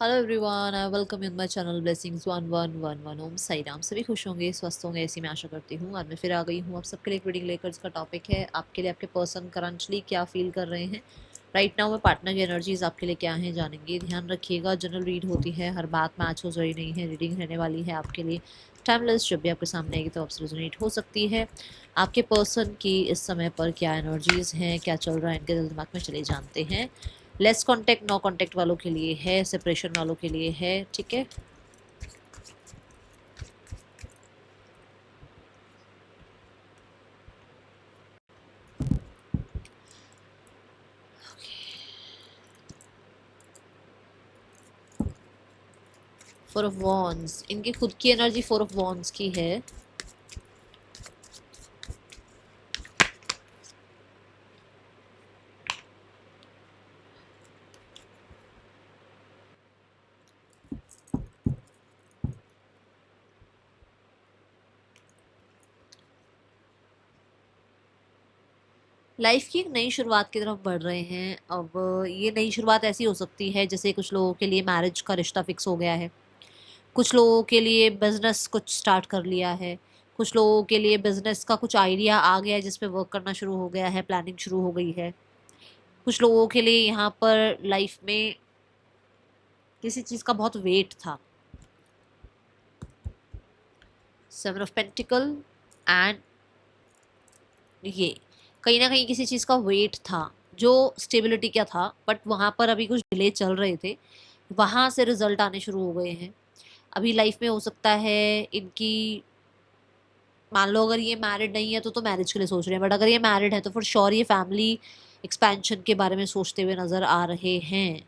Hello everyone, I welcome you my channel blessings 1111 ओम साई राम। सभी खुश होंगे, स्वस्थ होंगे, ऐसी मैं आशा करती हूँ। आज मैं फिर आ गई हूँ आप सबके लिए एक रीडिंग लेकर। इसका टॉपिक है आपके लिए आपके पर्सन करंटली क्या फील कर रहे हैं राइट नाउ में। पार्टनर की एनर्जीज आपके लिए क्या है जानेंगे। ध्यान रखिएगा, जनरल रीड होती है, हर बात मैच हो रही नहीं है। रीडिंग रहने वाली है आपके लिए टाइमलेस। जब भी आपके सामने आएगी तो आपसे रेजोनेट हो सकती है। आपके पर्सन की इस समय पर क्या एनर्जीज हैं, क्या चल रहा है इनके दिल दिमाग में, चले जानते हैं। लेस कांटेक्ट नो कांटेक्ट वालों के लिए है, सेपरेशन वालों के लिए है, ठीक है। फोर ऑफ वॉन्ड्स, इनकी खुद की एनर्जी फोर ऑफ वॉन्ड्स की है। लाइफ की एक नई शुरुआत की तरफ बढ़ रहे हैं। अब ये नई शुरुआत ऐसी हो सकती है जैसे कुछ लोगों के लिए मैरिज का रिश्ता फिक्स हो गया है, कुछ लोगों के लिए बिजनेस कुछ स्टार्ट कर लिया है, कुछ लोगों के लिए बिजनेस का कुछ आइडिया आ गया है जिस पे वर्क करना शुरू हो गया है, प्लानिंग शुरू हो गई है। कुछ लोगों के लिए यहाँ पर लाइफ में किसी चीज़ का बहुत वेट था। सेवन ऑफ पेंटिकल एंड ये कहीं ना कहीं किसी चीज़ का वेट था जो स्टेबिलिटी क्या था, बट वहाँ पर अभी कुछ डिले चल रहे थे, वहाँ से रिजल्ट आने शुरू हो गए हैं। अभी लाइफ में हो सकता है इनकी, मान लो अगर ये मैरिड नहीं है तो मैरिज के लिए सोच रहे हैं, बट अगर ये मैरिड है तो फिर श्योर ये फैमिली एक्सपेंशन के बारे में सोचते हुए नज़र आ रहे हैं।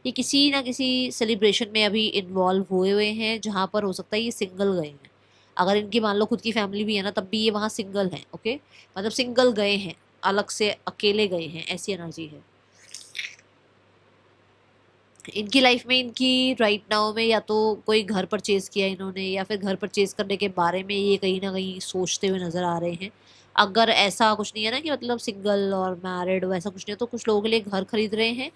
ये किसी ना किसी सेलिब्रेशन में अभी इन्वॉल्व हुए हैं जहाँ पर हो सकता है ये सिंगल गए हैं। अगर इनकी मान लो खुद की फैमिली भी है ना, तब भी ये वहाँ सिंगल हैं। ओके, मतलब सिंगल गए हैं, अलग से अकेले गए हैं, ऐसी एनर्जी है इनकी लाइफ में। इनकी राइट नाउ में या तो कोई घर परचेज किया इन्होंने, या फिर घर परचेज करने के बारे में ये कहीं ना कहीं सोचते हुए नजर आ रहे हैं। अगर ऐसा कुछ नहीं है ना कि मतलब सिंगल और मैरिड वैसा कुछ नहीं है, तो कुछ लोगों के लिए घर खरीद रहे हैं।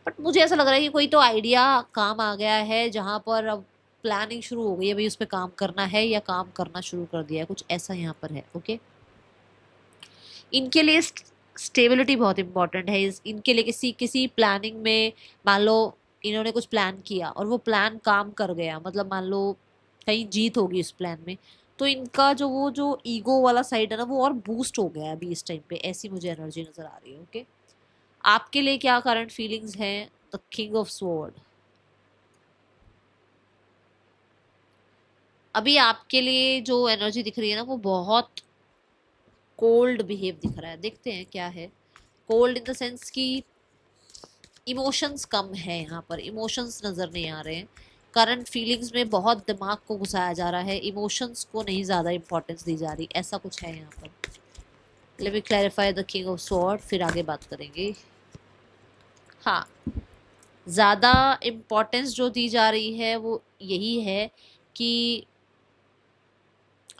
बट मुझे ऐसा लग रहा है कि कोई तो आइडिया काम आ गया है जहाँ पर अब प्लानिंग शुरू हो गई है, भाई उस पर काम करना है या काम करना शुरू कर दिया है, कुछ ऐसा यहाँ पर है। ओके, इनके लिए स्टेबिलिटी बहुत इंपॉर्टेंट है। इनके लिए किसी किसी प्लानिंग में, मान लो इन्होंने कुछ प्लान किया और वो प्लान काम कर गया, मतलब मान लो कहीं जीत होगी इस प्लान में, तो इनका जो वो जो ईगो वाला साइड है ना, वो और बूस्ट हो गया है अभी इस टाइम पे, ऐसी मुझे एनर्जी नजर आ रही है। ओके, आपके लिए क्या करंट फीलिंग्स हैं। द किंग ऑफ स्वॉर्ड, अभी आपके लिए जो एनर्जी दिख रही है ना, वो बहुत कोल्ड बिहेव दिख रहा है। देखते हैं क्या है। कोल्ड इन द सेंस कि इमोशंस कम है, यहाँ पर इमोशंस नज़र नहीं आ रहे हैं। करंट फीलिंग्स में बहुत दिमाग को घुसाया जा रहा है, इमोशंस को नहीं ज़्यादा इंपॉर्टेंस दी जा रही, ऐसा कुछ है यहाँ पर। Let me clarify the king of sword, फिर आगे बात करेंगे। हाँ, ज़्यादा इम्पोर्टेंस जो दी जा रही है वो यही है कि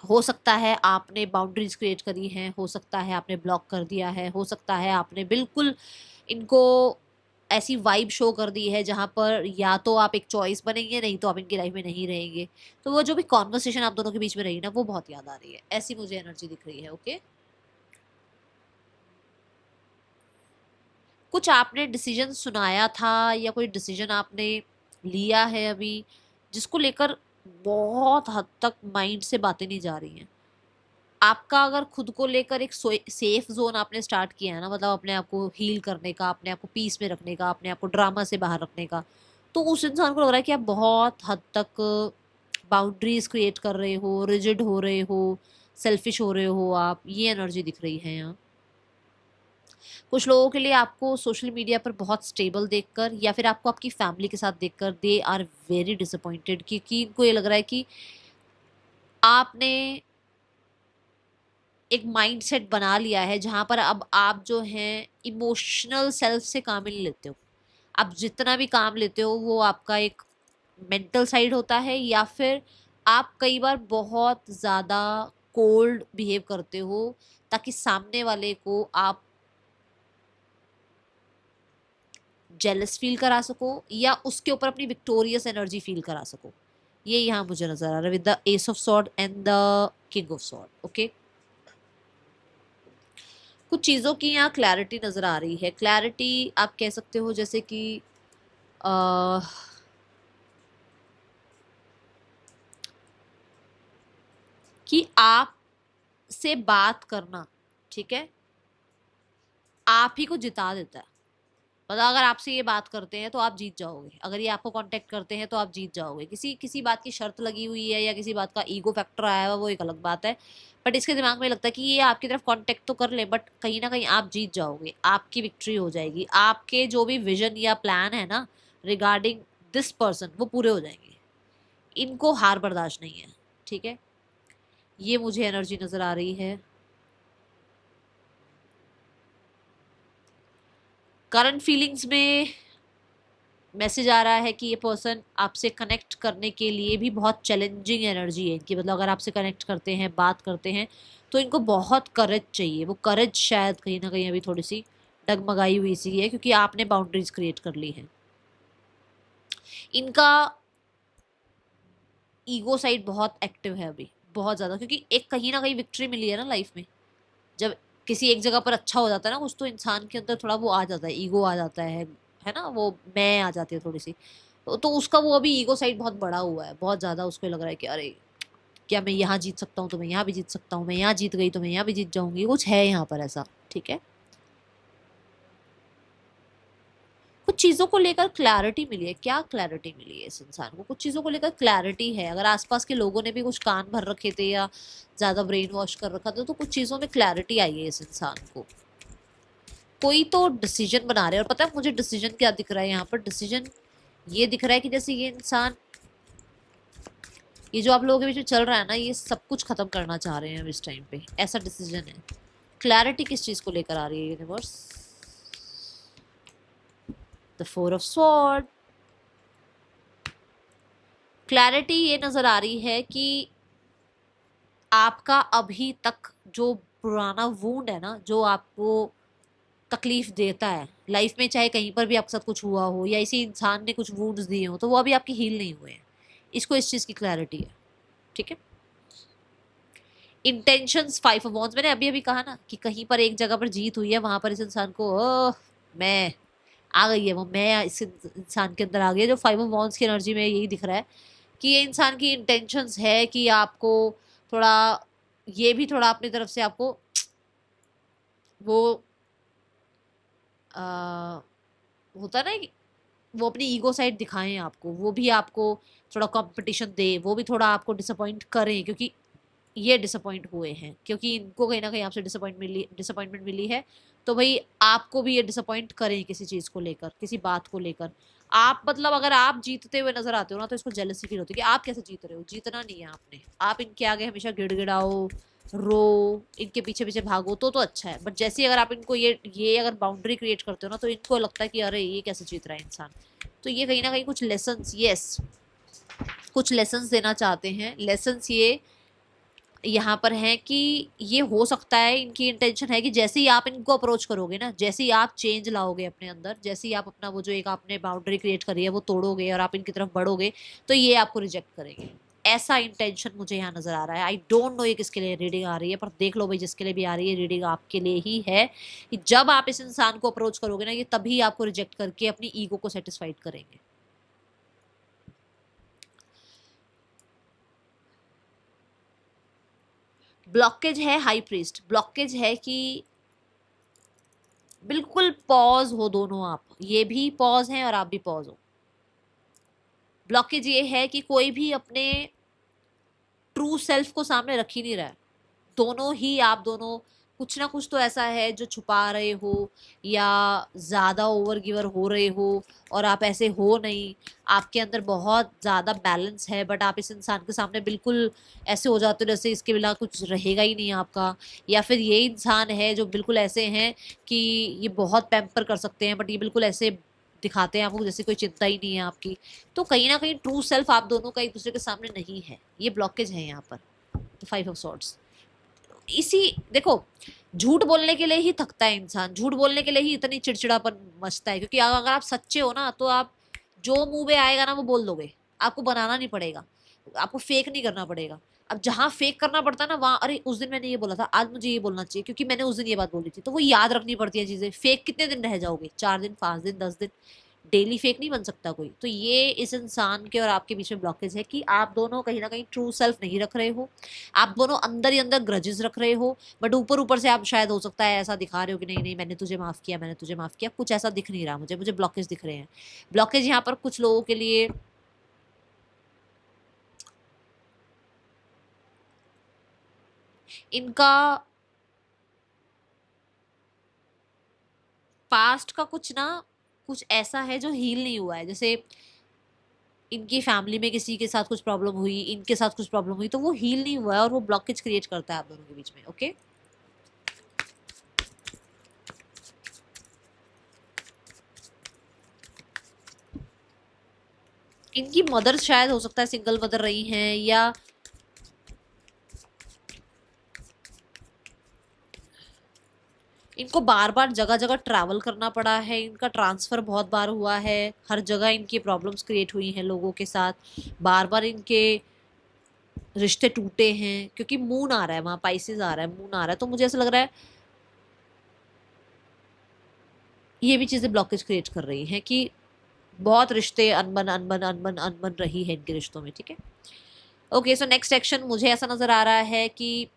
हो सकता है आपने बाउंड्रीज क्रिएट करी हैं, हो सकता है आपने ब्लॉक कर दिया है, हो सकता है आपने बिल्कुल इनको ऐसी वाइब शो कर दी है जहां पर या तो आप एक चॉइस बनेंगे, नहीं तो आप इनकी लाइफ में नहीं रहेंगे। तो वो जो भी कॉन्वर्सेशन आप दोनों के बीच में रही ना, वो बहुत याद आ रही है, ऐसी मुझे एनर्जी दिख रही है। ओके, कुछ आपने डिसीजन सुनाया था या कोई डिसीजन आपने लिया है अभी, जिसको लेकर बहुत हद तक माइंड से बातें नहीं जा रही हैं। आपका अगर खुद को लेकर एक सेफ जोन आपने स्टार्ट किया है ना, मतलब अपने आप को हील करने का, अपने आप को पीस में रखने का, अपने आप को ड्रामा से बाहर रखने का, तो उस इंसान को लग रहा है कि आप बहुत हद तक बाउंड्रीज क्रिएट कर रहे हो, रिजिड हो रहे हो, सेल्फिश हो रहे हो आप, ये एनर्जी दिख रही है यहाँ। कुछ लोगों के लिए आपको सोशल मीडिया पर बहुत स्टेबल देखकर, या फिर आपको आपकी फैमिली के साथ देखकर दे आर वेरी डिसअपॉइंटेड, क्योंकि इनको ये लग रहा है कि आपने एक माइंडसेट बना लिया है जहां पर अब आप जो हैं इमोशनल सेल्फ से काम ही नहीं लेते हो। आप जितना भी काम लेते हो वो आपका एक मेंटल साइड होता है, या फिर आप कई बार बहुत ज़्यादा कोल्ड बिहेव करते हो ताकि सामने वाले को आप जेलस फील करा सको या उसके ऊपर अपनी विक्टोरियस एनर्जी फील करा सको। ये यहाँ मुझे नजर आ रहा है with the S of sword and the king of sword. Okay, कुछ चीज़ों की यहाँ क्लैरिटी नजर आ रही है। क्लैरिटी आप कह सकते हो जैसे कि अ, कि आप से बात करना, ठीक है, आप ही को जिता देता है। मतलब अगर आपसे ये बात करते हैं तो आप जीत जाओगे, अगर ये आपको कांटेक्ट करते हैं तो आप जीत जाओगे। किसी किसी बात की शर्त लगी हुई है या किसी बात का ईगो फैक्टर आया हुआ, वो एक अलग बात है। बट इसके दिमाग में लगता है कि ये आपकी तरफ कांटेक्ट तो कर ले, बट कहीं ना कहीं आप जीत जाओगे, आपकी विक्ट्री हो जाएगी। आपके जो भी विजन या प्लान है ना रिगार्डिंग दिस पर्सन, वो पूरे हो जाएंगे। इनको हार बर्दाश्त नहीं है, ठीक है। ये मुझे एनर्जी नजर आ रही है। करंट फीलिंग्स में मैसेज आ रहा है कि ये पर्सन आपसे कनेक्ट करने के लिए भी बहुत चैलेंजिंग एनर्जी है इनकी। मतलब अगर आपसे कनेक्ट करते हैं, बात करते हैं, तो इनको बहुत करेज चाहिए। वो करेज शायद कहीं ना कहीं अभी थोड़ी सी डगमगाई हुई सी है, क्योंकि आपने बाउंड्रीज क्रिएट कर ली हैं। इनका ईगो साइड बहुत एक्टिव है अभी, बहुत ज़्यादा, क्योंकि एक कहीं ना कहीं विक्ट्री मिली है ना लाइफ में। जब किसी एक जगह पर अच्छा हो जाता है ना कुछ, तो इंसान के अंदर थोड़ा वो आ जाता है, ईगो आ जाता है ना, वो मैं आ जाती है थोड़ी सी। तो उसका वो अभी ईगो साइड बहुत बड़ा हुआ है, बहुत ज़्यादा। उसको लग रहा है कि अरे क्या मैं यहाँ जीत सकता हूँ तो मैं यहाँ भी जीत सकता हूँ, मैं यहाँ जीत गई तो मैं यहाँ भी जीत जाऊंगी, कुछ है यहाँ पर ऐसा, ठीक है। कुछ चीज़ों को लेकर क्लैरिटी मिली है। क्या क्लैरिटी मिली है इस इंसान को? कुछ चीज़ों को लेकर क्लैरिटी है। अगर आसपास के लोगों ने भी कुछ कान भर रखे थे या ज़्यादा ब्रेन वॉश कर रखा था, तो कुछ चीज़ों में क्लैरिटी आई है इस इंसान को। कोई तो डिसीजन बना रहे हैं। और पता है मुझे डिसीजन क्या दिख रहा है यहाँ पर? डिसीजन ये दिख रहा है कि जैसे ये इंसान, ये जो आप लोगों के बीच में चल रहा है ना, ये सब कुछ खत्म करना चाह रहे हैं इस टाइम पे, ऐसा डिसीजन है। क्लैरिटी किस चीज को लेकर आ रही है universe? The four of sword. Clarity ये नजर आ रही है कि आपका अभी तक जो पुराना वूंड है ना, जो आपको तकलीफ देता है लाइफ में, चाहे कहीं पर भी आपके साथ कुछ हुआ हो या इसी इंसान ने कुछ वूंड्स दिए हो, तो वो अभी आपके हील नहीं हुए हैं। इसको इस चीज की क्लैरिटी है, ठीक है। इंटेंशंस, 5 ऑफ वॉन्ड्स, मैंने अभी अभी कहा ना कि कहीं पर एक जगह पर जीत हुई है, वहां पर इस इंसान को मैं आ गई है, वो मैं इस इंसान के अंदर आ गई है। जो 5 ऑफ वॉन्ड्स की एनर्जी में यही दिख रहा है कि ये इंसान की इंटेंशंस है कि आपको थोड़ा, ये भी थोड़ा अपनी तरफ से आपको वो आ, होता है ना कि वो अपनी ईगो साइड दिखाएं आपको, वो भी आपको थोड़ा कंपटीशन दे, वो भी थोड़ा आपको डिसअपॉइंट करें, क्योंकि ये डिसअपॉइंट हुए हैं, क्योंकि इनको कहीं ना कहीं आपसे डिसअपॉइंटमेंट मिली है। तो भाई आपको भी ये डिसअपॉइंट करें किसी चीज़ को लेकर, किसी बात को लेकर। आप मतलब अगर आप जीतते हुए नजर आते हो ना, तो इसको जेलसी फील होती है कि आप कैसे जीत रहे हो। जीतना नहीं है आपने, आप इनके आगे हमेशा गिड़गिड़ाओ, रो, इनके पीछे पीछे भागो तो अच्छा है। बट जैसे ही अगर आप इनको ये अगर बाउंड्री क्रिएट करते हो ना, तो इनको लगता है कि अरे ये कैसे जीत रहा है इंसान। तो ये कहीं ना कहीं कुछ लेसन्स, यस, कुछ लेसन्स देना चाहते हैं। लेसन्स ये यहाँ पर है कि ये हो सकता है, इनकी इंटेंशन है कि जैसे ही आप इनको अप्रोच करोगे ना, जैसे ही आप चेंज लाओगे अपने अंदर, जैसे ही आप अपना वो जो एक आपने बाउंड्री क्रिएट करी है वो तोड़ोगे और आप इनकी तरफ बढ़ोगे, तो ये आपको रिजेक्ट करेंगे। ऐसा इंटेंशन मुझे यहाँ नजर आ रहा है। आई डोंट नो ये किसके लिए रीडिंग आ रही है, पर देख लो भाई, जिसके लिए भी आ रही है रीडिंग आपके लिए ही है। कि जब आप इस इंसान को अप्रोच करोगे ना, ये तभी आपको रिजेक्ट करके अपनी ईगो को सेटिस्फाइड करेंगे। ब्लॉकेज है हाई प्रीस्ट, ब्लॉकेज है कि बिल्कुल पॉज हो दोनों आप, ये भी पॉज हैं और आप भी पॉज हो। ब्लॉकेज ये है कि कोई भी अपने ट्रू सेल्फ को सामने रख ही नहीं रहा है। दोनों ही, आप दोनों कुछ ना कुछ तो ऐसा है जो छुपा रहे हो, या ज़्यादा ओवर गिवर हो रहे हो, और आप ऐसे हो नहीं। आपके अंदर बहुत ज़्यादा बैलेंस है, बट आप इस इंसान के सामने बिल्कुल ऐसे हो जाते हो जैसे इसके बिना कुछ रहेगा ही नहीं आपका। या फिर ये इंसान है जो बिल्कुल ऐसे हैं कि ये बहुत पैम्पर कर सकते हैं, बट ये बिल्कुल ऐसे दिखाते हैं आपको जैसे कोई चिंता ही नहीं है आपकी। तो कहीं ना कहीं ट्रू सेल्फ आप दोनों का एक दूसरे के सामने नहीं है, ये ब्लॉकेज है यहाँ पर। तो 5 ऑफ सॉर्ड्स, इसी देखो, झूठ बोलने के लिए ही थकता है इंसान, झूठ बोलने के लिए ही इतनी चिड़चिड़ापन मचता है, क्योंकि अगर आप सच्चे हो ना तो आप जो मुंह में आएगा ना वो बोल दोगे, आपको बनाना नहीं पड़ेगा, आपको फेक नहीं करना पड़ेगा। अब जहां फेक करना पड़ता है ना वहां, अरे उस दिन मैंने ये बोला था, आज मुझे ये बोलना चाहिए क्योंकि मैंने उस दिन ये बात बोली थी, तो वो याद रखनी पड़ती है चीजें। फेक कितने दिन रह जाओगे, 4 दिन, 5 दिन, 10 दिन, डेली फेक नहीं बन सकता कोई। तो ये इस इंसान के और आपके बीच में ब्लॉकेज है कि आप दोनों कहीं ना कहीं ट्रू सेल्फ नहीं रख रहे हो, आप दोनों अंदर ही अंदर ग्रजेस रख रहे हो, बट ऊपर ऊपर से आप शायद हो सकता है ऐसा दिखा रहे हो कि नहीं नहीं मैंने तुझे माफ किया, मैंने तुझे माफ किया, कुछ ऐसा दिख नहीं रहा मुझे, मुझे ब्लॉकेज दिख रहे हैं। ब्लॉकेज यहाँ पर कुछ लोगों के लिए इनका पास्ट का कुछ ना, कुछ ऐसा है जो हील नहीं हुआ है, जैसे इनकी फैमिली में किसी के साथ कुछ प्रॉब्लम हुई, इनके साथ कुछ प्रॉब्लम हुई, तो वो हील नहीं हुआ है और वो ब्लॉकेज क्रिएट करता है आप दोनों के बीच में। ओके, इनकी मदर शायद हो सकता है सिंगल मदर रही हैं, या इनको बार बार जगह जगह ट्रैवल करना पड़ा है, इनका ट्रांसफर बहुत बार हुआ है, हर जगह इनकी प्रॉब्लम्स क्रिएट हुई हैं लोगों के साथ, बार बार इनके रिश्ते टूटे हैं, क्योंकि मून आ रहा है वहां, पाइसेस आ रहा है, मून आ रहा है, तो मुझे ऐसा लग रहा है ये भी चीजें ब्लॉकेज क्रिएट कर रही हैं कि बहुत रिश्ते अनबन अनबन अनबन अनबन रही है इनके रिश्तों में। ठीक है, ओके, सो नेक्स्ट सेक्शन मुझे ऐसा नजर आ रहा है कि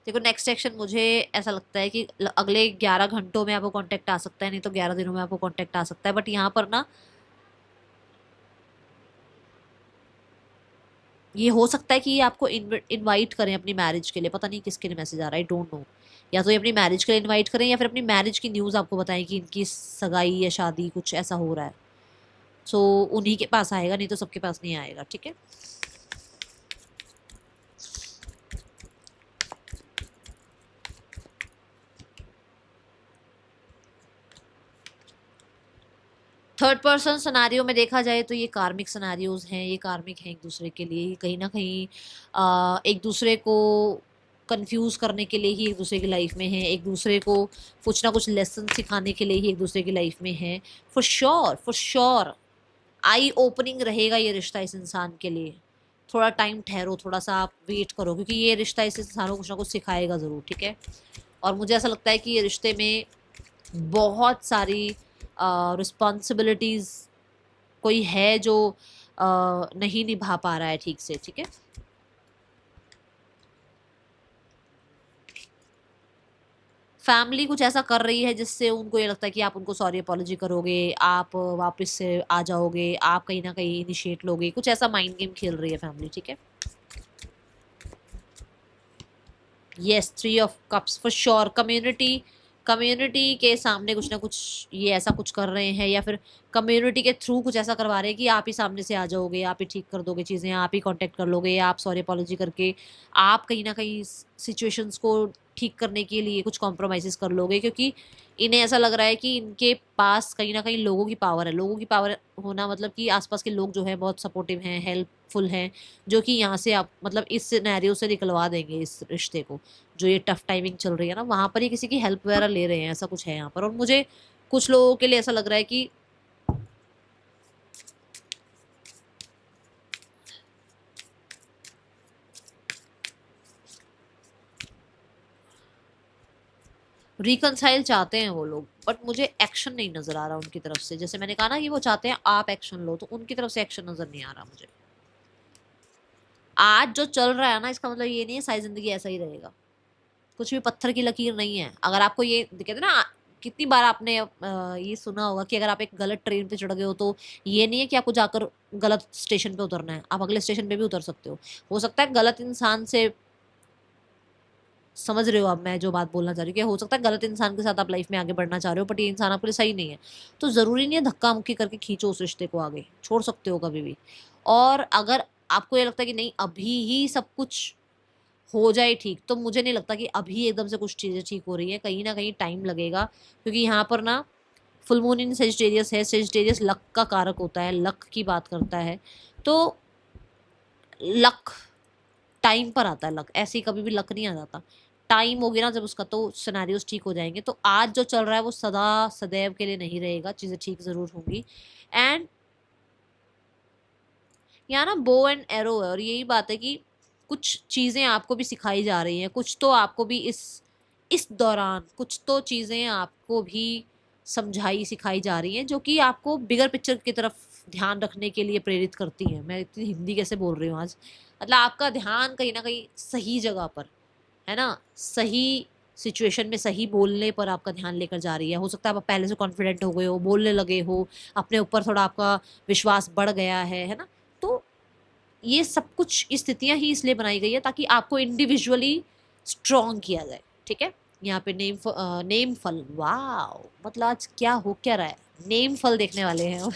देखो नेक्स्ट सेक्शन मुझे ऐसा लगता है कि अगले 11 घंटों में आपको कांटेक्ट आ सकता है, नहीं तो 11 दिनों में आपको कांटेक्ट आ सकता है, बट यहाँ पर ना ये हो सकता है कि ये आपको इनवाइट करें अपनी मैरिज के लिए, पता नहीं किसके लिए मैसेज आ रहा है, आई डोंट नो, या तो ये अपनी मैरिज के लिए इनवाइट करें या फिर अपनी मैरिज की न्यूज़ आपको बताएं कि इनकी सगाई या शादी कुछ ऐसा हो रहा है, सो उन्हीं के पास आएगा, नहीं तो सबके पास नहीं आएगा। ठीक है, थर्ड पर्सन सिनेरियो में देखा जाए तो ये कार्मिक सिनेरियोज हैं, ये कार्मिक हैं एक दूसरे के लिए, ये कहीं ना कहीं एक दूसरे को कंफ्यूज करने के लिए ही एक दूसरे की लाइफ में है, एक दूसरे को कुछ ना कुछ लेसन सिखाने के लिए ही एक दूसरे की लाइफ में है। For sure, for sure I opening रहेगा ये रिश्ता इस इंसान के लिए। थोड़ा टाइम ठहरो, थोड़ा सा आप वेट करो, क्योंकि ये रिश्ता इस इंसान को कुछ ना कुछ सिखाएगा ज़रूर। ठीक है, और मुझे ऐसा लगता है कि ये रिश्ते में बहुत सारी रिस्पॉन्सिबिलिटीज कोई है जो नहीं निभा पा रहा है ठीक से। ठीक है, फैमिली कुछ ऐसा कर रही है जिससे उनको ये लगता है कि आप उनको सॉरी अपॉलॉजी करोगे, आप वापस से आ जाओगे, आप कहीं ना कहीं इनिशिएट लोगे, कुछ ऐसा माइंड गेम खेल रही है फैमिली। ठीक है, yes, 3 of cups for sure. Community, community के सामने कुछ ना कुछ ये ऐसा कुछ कर रहे हैं, या फिर कम्युनिटी के थ्रू कुछ ऐसा करवा रहे हैं कि आप ही सामने से आ जाओगे, आप ही ठीक कर दोगे चीज़ें, आप ही कांटेक्ट कर लोगे, आप सॉरी अपॉलॉजी करके आप कहीं ना कहीं सिचुएशंस को ठीक करने के लिए कुछ कॉम्प्रोमाइज़ कर लोगे, क्योंकि इन्हें ऐसा लग रहा है कि इनके पास कहीं ना कहीं लोगों की पावर है। लोगों की पावर होना मतलब कि आसपास के लोग जो है बहुत सपोर्टिव हैं, हेल्पफुल हैं, जो कि यहाँ से आप मतलब इस सिनेरियो से निकलवा देंगे इस रिश्ते को। जो ये टफ टाइमिंग चल रही है ना वहां पर ही किसी की हेल्प वगैरह ले रहे हैं, ऐसा कुछ है यहाँ पर। और मुझे कुछ लोगों के लिए ऐसा लग रहा है कि रिकनसाइल चाहते हैं वो लोग, बट मुझे एक्शन नहीं नजर आ रहा उनकी तरफ से। जैसे मैंने कहा ना कि वो चाहते हैं आप एक्शन लो, तो उनकी तरफ से एक्शन नजर नहीं आ रहा मुझे। आज जो चल रहा है ना इसका मतलब ये नहीं है सारी जिंदगी ऐसा ही रहेगा, कुछ भी पत्थर की लकीर नहीं है। अगर आपको ये कहते हैं ना, कितनी बार आपने ये सुना होगा कि अगर आप एक गलत ट्रेन पे चढ़ गए हो तो ये नहीं है कि आपको जाकर गलत स्टेशन पे उतरना है, आप अगले स्टेशन पे भी उतर सकते हो सकता है गलत इंसान से, समझ रहे हो अब मैं जो बात बोलना चाह रही हूँ, कि हो सकता है गलत इंसान के साथ आप लाइफ में आगे बढ़ना चाह रहे हो, बट ये इंसान आपके लिए सही नहीं है, तो ज़रूरी नहीं है धक्का मुक्की करके खींचो उस रिश्ते को आगे, छोड़ सकते हो कभी भी। और अगर आपको ये लगता है कि नहीं अभी ही सब कुछ हो जाए ठीक, तो मुझे नहीं लगता कि अभी एकदम से कुछ चीज़ें ठीक हो रही है, कहीं ना कहीं टाइम लगेगा, क्योंकि यहाँ पर ना फुल मून इन सेजिटेरियस है। सेजिटेरियस लक का कारक होता है, लक की बात करता है, तो लक टाइम पर आता है। लक ऐसे ही कभी भी लक नहीं आ जाता, टाइम हो गया ना जब उसका, तो सिनेरियोस ठीक हो जाएंगे। तो आज जो चल रहा है वो सदा सदैव के लिए नहीं रहेगा, चीज़ें ठीक ज़रूर होंगी। एंड यहाँ ना बो एंड एरो है, और यही बात है कि कुछ चीज़ें आपको भी सिखाई जा रही हैं, कुछ तो आपको भी इस दौरान कुछ तो चीज़ें आपको भी समझाई सिखाई जा रही हैं, जो कि आपको बिगर पिक्चर की तरफ ध्यान रखने के लिए प्रेरित करती हैं। मैं इतनी हिंदी कैसे बोल रही हूँ आज, मतलब आपका ध्यान कहीं ना कहीं सही जगह पर है ना, सही सिचुएशन में सही बोलने पर आपका ध्यान लेकर जा रही है। हो सकता है आप पहले से कॉन्फिडेंट हो गए हो, बोलने लगे हो, अपने ऊपर थोड़ा आपका विश्वास बढ़ गया है ना। तो ये सब कुछ स्थितियां ही इसलिए बनाई गई है ताकि आपको इंडिविजुअली स्ट्रॉन्ग किया जाए। ठीक है, यहाँ पे नेम फल, वाह, मतलब आज क्या हो क्या रहा है, नेम फल देखने वाले हैं हम।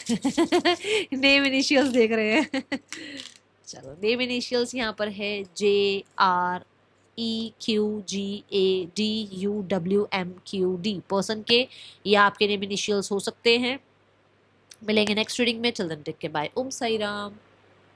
नेम इनिशियल्स देख रहे हैं। चलो, नेम इनिशियल्स यहाँ पर है JREQGADUWMQD, पर्सन के या आपके नेम इनिशियल्स हो सकते हैं। मिलेंगे नेक्स्ट रीडिंग में, चिल्ड्रन टेक के, बाय, ओम साई राम।